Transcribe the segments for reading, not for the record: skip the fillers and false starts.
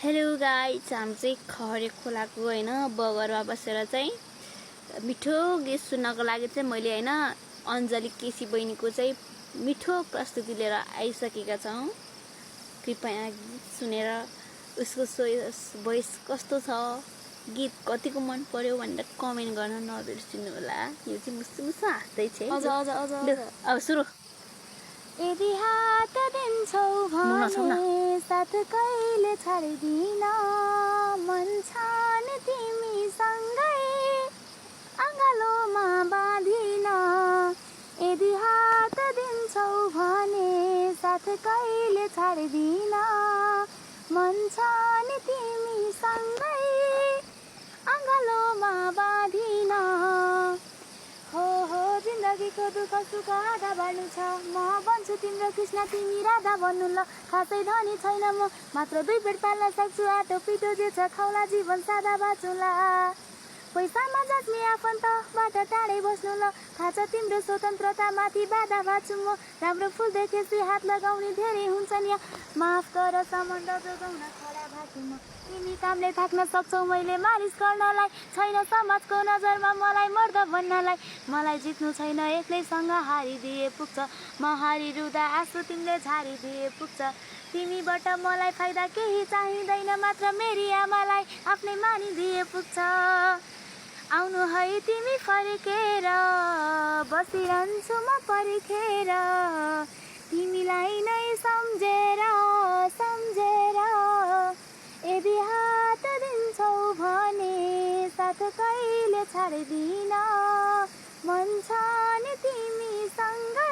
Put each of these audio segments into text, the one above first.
Hello guys, हामी चाहिँ खहरे खोलाको होइन बगरमा बसेर चाहिँ मिठो गीत सुन्नको लागि चाहिँ मैले होइन अञ्जली केसी बहिनीको चाहिँ मिठो प्रस्तुति लिएर आइसकेका छौँ। कृपया गीत सुनेर उसको भोइस कस्तो छ, गीत कतिको मन पर्यो भनेर कमेन्ट गर्न नबिर्सिनु होला। यो चाहिँ मुसु मुसु हाँस्दै छ। अब सुरु। यदि हात दिन्छौ भने साथ कहिले छाड्दिन, मन छ नि तिमीसँगै अँगालोमा बाँधिन। यदि हात दिन्छौ भने साथ कहिले छाड्दिन, मन छ नि तिमीसँगै अँगालोमा बाँधिन। हो जिन्दगीको दुःख सुख आधा बाँड्नु छ, म बन्छु तिम्रो कृष्ण तिमी राधा बन्नु ल। खासै धनी छैन म, मात्र 2 पेट पाल्न सक्छु, आटो पिटो जे छ खाउला जीवन सादा बाँचुला। पैसामा जस्मी आफन्तबाट टाढै बस्नु ल, थाहा छ तिम्रो स्वतन्त्रता माथि बाधा बाँच्छु म। राम्रो फुल देखेपछि हात लगाउने धेरै हुन्छन् यहाँ, माफ गर सम्बन्ध जोगाउन खडा भएको म। तिमी कामले थाक्न सक्छौ मैले मालिस गर्नलाई, छैन समाजको नजरमा मलाई मर्द भन्नलाई। मलाई जित्नु छैन एक्लैसँग हारिदिए पुग्छ, म हारिरुँदा आँसु तिमीले झारिदिए पुग्छ। तिमीबाट मलाई फाइदा केही चाहिँदैन, मात्र मेरी आमालाई आफ्नै मानिदिए पुग्छ। आउनु है तिमी फर्केर, बसिरहन्छु म पर्खेर, तिमीलाई नै सम्झेर सम्झेर। यदि हात दिन्छौ भने साथ कहिले छाड्दिन, मन छ नि तिमीसँगै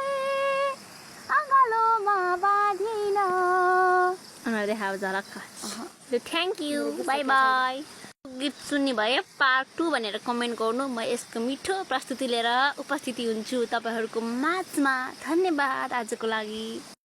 अँगालोमा बाँधिन। अनुहार देखाएको झलक। Thank you, by by. गीत सुन्ने भए पार्ट 2 भनेर कमेन्ट गर्नु, म यसको मिठो प्रस्तुति लिएर उपस्थिति हुन्छु तपाईँहरूको माझमा। धन्यवाद आजको लागि।